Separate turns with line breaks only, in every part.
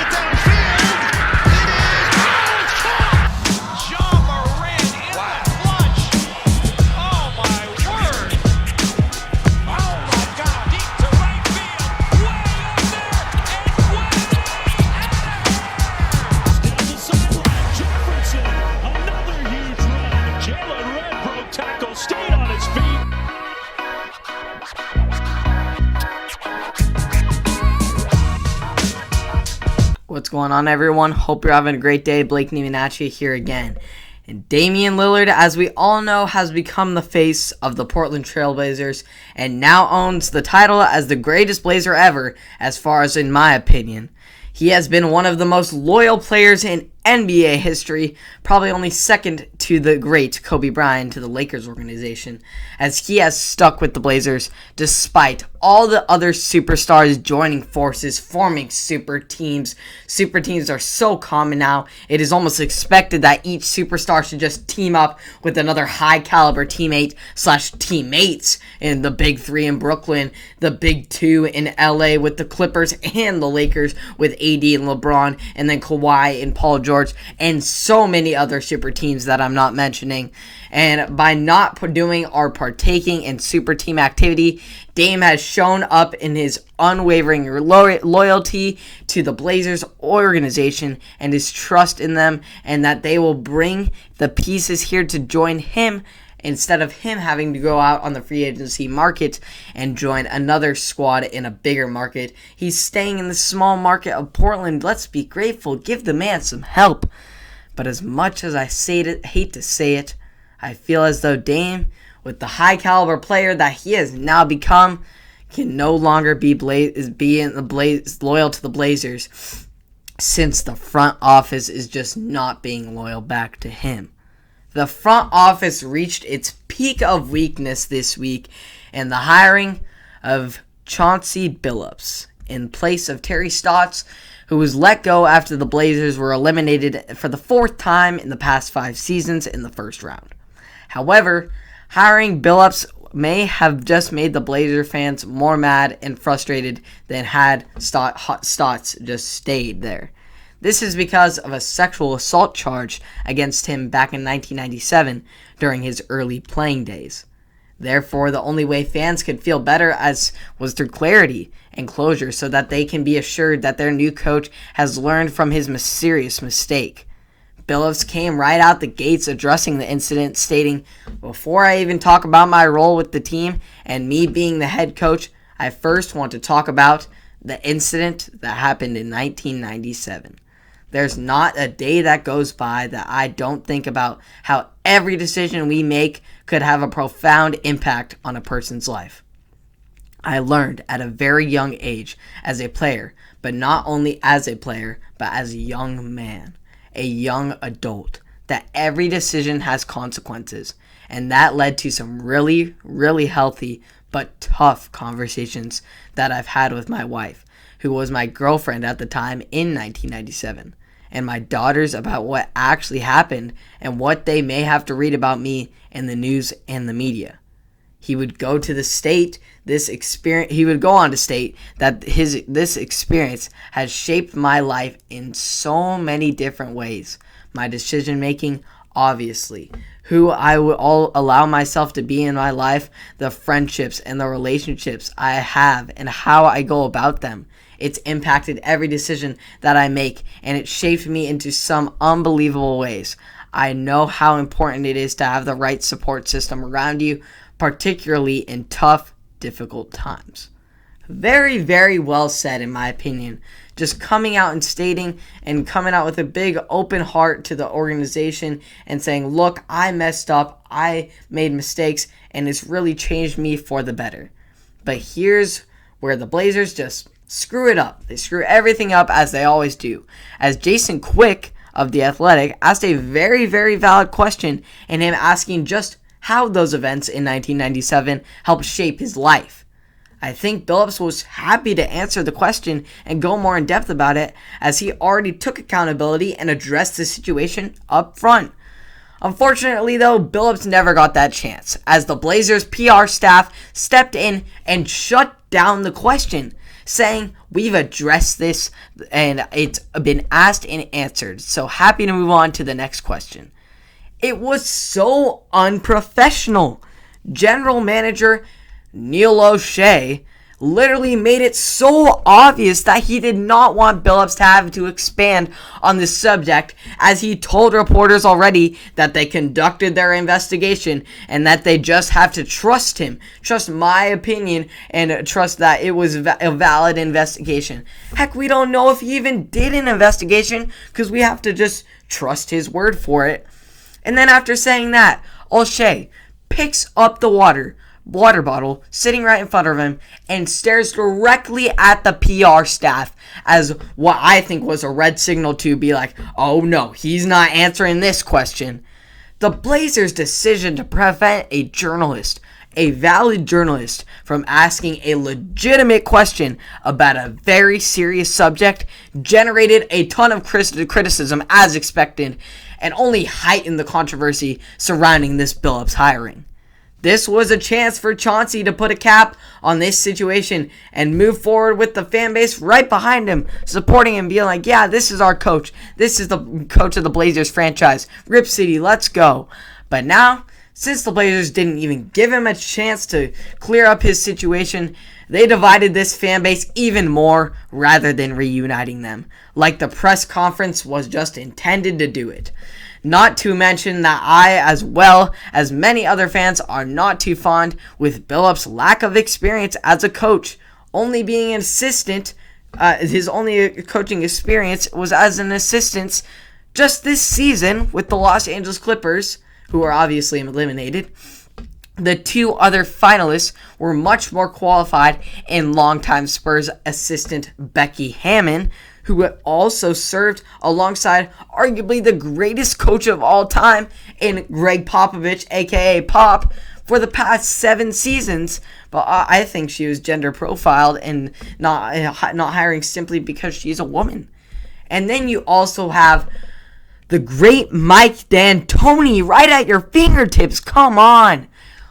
it downfield. It is. Oh, it's caught. John Moran in the clutch. Oh, my word. Oh, my God. Deep to right field. Way up there. And way down the sideline. Jefferson. Another huge run. Jalen Red broke tackle. Stayed on his feet.
What's going on, everyone? Hope you're having a great day. Blake Nemanachia here again. And Damian Lillard, as we all know, has become the face of the Portland Trail Blazers and now owns the title as the greatest Blazer ever, as far as in my opinion. He has been one of the most loyal players in NBA history, probably only second to the great Kobe Bryant to the Lakers organization, as he has stuck with the Blazers despite all the other superstars joining forces, forming super teams. Super teams are so common now, it is almost expected that each superstar should just team up with another high-caliber teammate/teammates in the Big Three in Brooklyn, the Big Two in LA with the Clippers and the Lakers with AD and LeBron, and then Kawhi and Paul George, and so many other super teams that I'm not mentioning. And by not doing or partaking in super team activity, Dame has shown up in his unwavering loyalty to the Blazers organization and his trust in them, and that they will bring the pieces here to join him instead of him having to go out on the free agency market and join another squad in a bigger market. He's staying in the small market of Portland. Let's be grateful. Give the man some help. But as much as I hate to say it, I feel as though Dame, with the high caliber player that he has now become, can no longer be loyal to the Blazers, since the front office is just not being loyal back to him. The front office reached its peak of weakness this week in the hiring of Chauncey Billups in place of Terry Stotts, who was let go after the Blazers were eliminated for the fourth time in the past 5 seasons in the first round. However, hiring Billups may have just made the Blazer fans more mad and frustrated than had Stotts just stayed there. This is because of a sexual assault charge against him back in 1997 during his early playing days. Therefore, the only way fans could feel better was through clarity and closure, so that they can be assured that their new coach has learned from his mysterious mistake. Billups came right out the gates addressing the incident, stating, "Before I even talk about my role with the team and me being the head coach, I first want to talk about the incident that happened in 1997. There's not a day that goes by that I don't think about how every decision we make could have a profound impact on a person's life. I learned at a very young age as a player, but not only as a player, but as a young man, a young adult, that every decision has consequences, and that led to some really, really healthy but tough conversations that I've had with my wife, who was my girlfriend at the time in 1997, and my daughters about what actually happened and what they may have to read about me in the news and the media." He would go on to state that this experience has shaped my life in so many different ways. My decision making, obviously, who I would allow myself to be in my life, the friendships and the relationships I have, and how I go about them. It's impacted every decision that I make, and it shaped me into some unbelievable ways. I know how important it is to have the right support system around you, particularly in tough, difficult times. Very, very well said, in my opinion. Just coming out and stating and coming out with a big open heart to the organization and saying, look, I messed up, I made mistakes, and it's really changed me for the better. But here's where the Blazers just screw it up. They screw everything up, as they always do. As Jason Quick of The Athletic asked a very, very valid question, and him asking just how those events in 1997 helped shape his life. I think Billups was happy to answer the question and go more in depth about it, as he already took accountability and addressed the situation up front. Unfortunately, though, Billups never got that chance, as the Blazers' PR staff stepped in and shut down the question, saying, "We've addressed this and it's been asked and answered. So happy to move on to the next question." It was so unprofessional. General Manager Neil O'Shea literally made it so obvious that he did not want Billups to have to expand on this subject, as he told reporters already that they conducted their investigation and that they just have to trust him, trust my opinion, and trust that it was a valid investigation. Heck, we don't know if he even did an investigation because we have to just trust his word for it. And then after saying that, O'Shea picks up the water bottle sitting right in front of him and stares directly at the PR staff as what I think was a red signal to be like, oh no, he's not answering this question. The Blazers' decision to prevent a valid journalist, from asking a legitimate question about a very serious subject generated a ton of criticism as expected, and only heightened the controversy surrounding this Billups hiring. This was a chance for Chauncey to put a cap on this situation and move forward with the fan base right behind him, supporting him, being like, yeah, this is our coach. This is the coach of the Blazers franchise. Rip City, let's go. But now, since the Blazers didn't even give him a chance to clear up his situation, they divided this fan base even more rather than reuniting them, like the press conference was just intended to do it. Not to mention that I, as well as many other fans, are not too fond with Billups' lack of experience as a coach, only being an assistant. His only coaching experience was as an assistant just this season with the Los Angeles Clippers, who are obviously eliminated. The two other finalists were much more qualified in longtime Spurs assistant Becky Hammon, who also served alongside arguably the greatest coach of all time in Greg Popovich, aka Pop, for the past 7 seasons. But I think she was gender profiled and not hiring simply because she's a woman. And then you also have the great Mike D'Antoni right at your fingertips. Come on.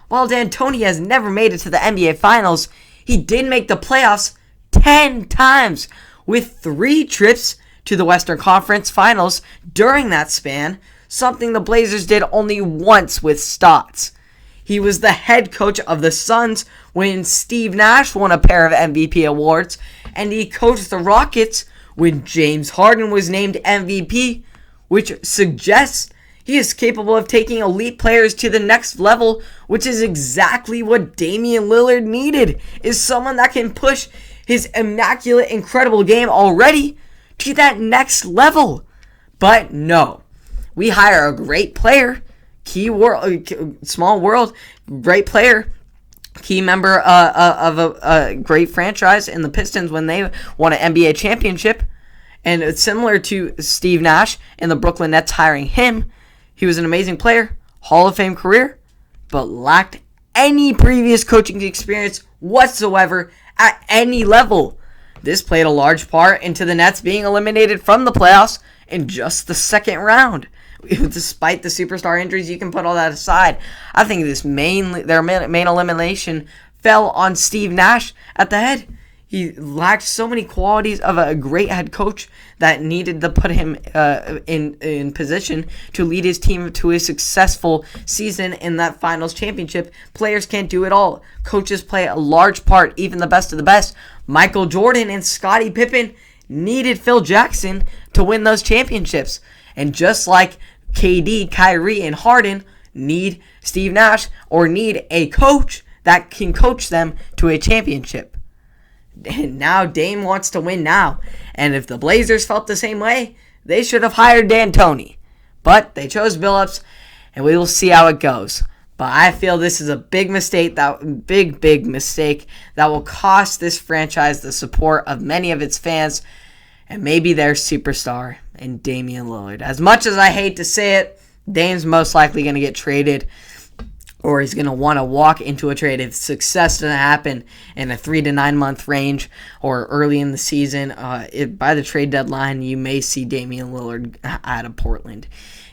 While D'Antoni has never made it to the NBA Finals, he did make the playoffs 10 times, with 3 trips to the Western Conference Finals during that span, something the Blazers did only once with Stotts. He was the head coach of the Suns when Steve Nash won a pair of MVP awards, and he coached the Rockets when James Harden was named MVP, which suggests he is capable of taking elite players to the next level, which is exactly what Damian Lillard needed, is someone that can push his immaculate, incredible game already to that next level. But no, we hire a great player, small world, great player, key member of a great franchise in the Pistons when they won an NBA championship. And it's similar to Steve Nash and the Brooklyn Nets hiring him. He was an amazing player, Hall of Fame career, but lacked any previous coaching experience whatsoever at any level. This played a large part into the Nets being eliminated from the playoffs in just the second round. Despite the superstar injuries, you can put all that aside. I think their main elimination fell on Steve Nash at the head. He lacked so many qualities of a great head coach that needed to put him in position to lead his team to a successful season in that finals championship. Players can't do it all. Coaches play a large part, even the best of the best. Michael Jordan and Scottie Pippen needed Phil Jackson to win those championships. And just like KD, Kyrie, and Harden need Steve Nash, or need a coach that can coach them to a championship. And now Dame wants to win now. And if the Blazers felt the same way, they should have hired D'Antoni. But they chose Billups, and we will see how it goes. But I feel this is a big mistake, big mistake that will cost this franchise the support of many of its fans, and maybe their superstar in Damian Lillard. As much as I hate to say it, Dame's most likely going to get traded. or he's going to want to walk into a trade. If success doesn't happen in a 3 to 9 month range or early in the season, by the trade deadline, you may see Damian Lillard out of Portland.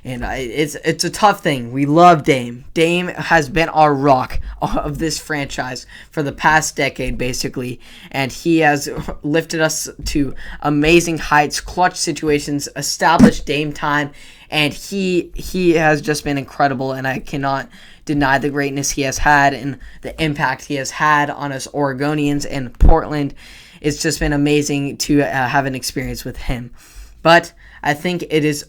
And it's a tough thing. We love Dame. Dame has been our rock of this franchise for the past decade, basically. And he has lifted us to amazing heights, clutch situations, established Dame time. And he has just been incredible. And I cannot deny the greatness he has had and the impact he has had on us Oregonians and Portland. It's just been amazing to have an experience with him. But I think it is,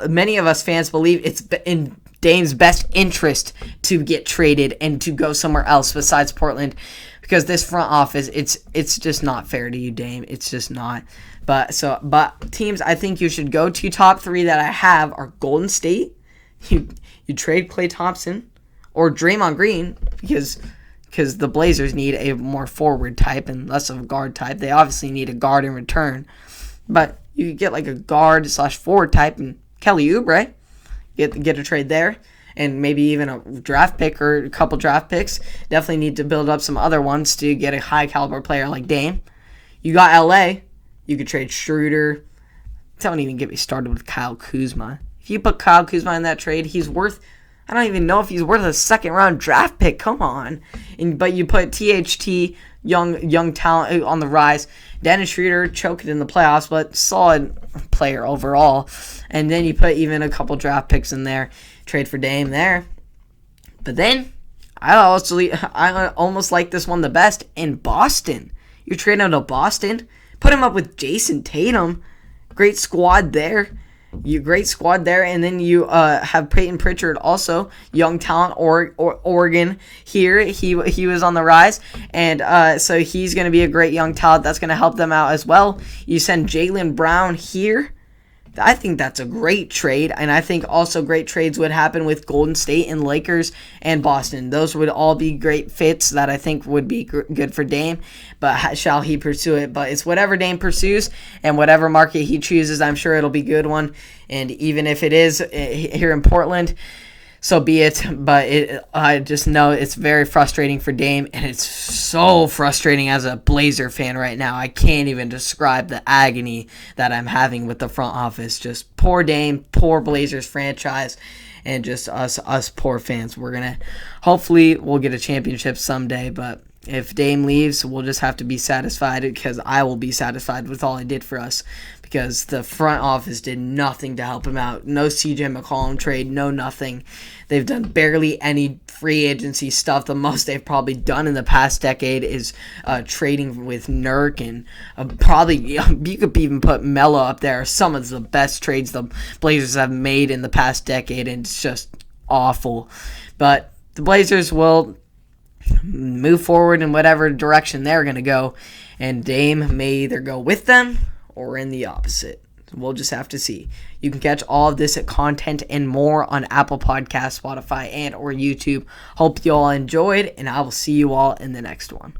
many of us fans believe it's in Dame's best interest to get traded and to go somewhere else besides Portland, because this front office, it's just not fair to you, Dame. It's just not. But teams I think you should go to, top 3 that I have are Golden State. You trade Klay Thompson or Draymond Green because the Blazers need a more forward type and less of a guard type. They obviously need a guard in return, but you could get like a guard/forward type and Kelly Oubre. Get a trade there. And maybe even a draft pick or a couple draft picks. Definitely need to build up some other ones to get a high caliber player like Dame. You got LA. You could trade Schroeder. Don't even get me started with Kyle Kuzma. If you put Kyle Kuzma in that trade, he's worth, I don't even know if he's worth a second round draft pick. Come on. But you put THT, young talent on the rise. Dennis Schroeder choked in the playoffs, but solid player overall. And then you put even a couple draft picks in there. Trade for Dame there. But then, I almost like this one the best in Boston. You're trading out of Boston. Put him up with Jason Tatum. Great squad there. And then you have Peyton Pritchard, also young talent, Oregon here. He was on the rise, and so he's going to be a great young talent that's going to help them out as well. You send Jaylen Brown here. I think that's a great trade, and I think also great trades would happen with Golden State and Lakers and Boston. Those would all be great fits that I think would be good for Dame, but shall he pursue it? But it's whatever Dame pursues and whatever market he chooses, I'm sure it'll be a good one, and even if it is here in Portland, so be it. But I just know it's very frustrating for Dame, and it's so frustrating as a Blazer fan right now. I can't even describe the agony that I'm having with the front office. Just poor Dame, poor Blazers franchise, and just us poor fans. Hopefully we'll get a championship someday, but if Dame leaves, we'll just have to be satisfied, because I will be satisfied with all he did for us, because the front office did nothing to help him out. No CJ McCollum trade, no nothing. They've done barely any free agency stuff. The most they've probably done in the past decade is trading with Nurk, and probably you could even put Melo up there. Some of the best trades the Blazers have made in the past decade, and it's just awful. But the Blazers will move forward in whatever direction they're going to go, and Dame may either go with them or in the opposite. We'll just have to see. You can catch all of this content and more on Apple Podcasts, Spotify, and or YouTube. Hope you all enjoyed, and I will see you all in the next one.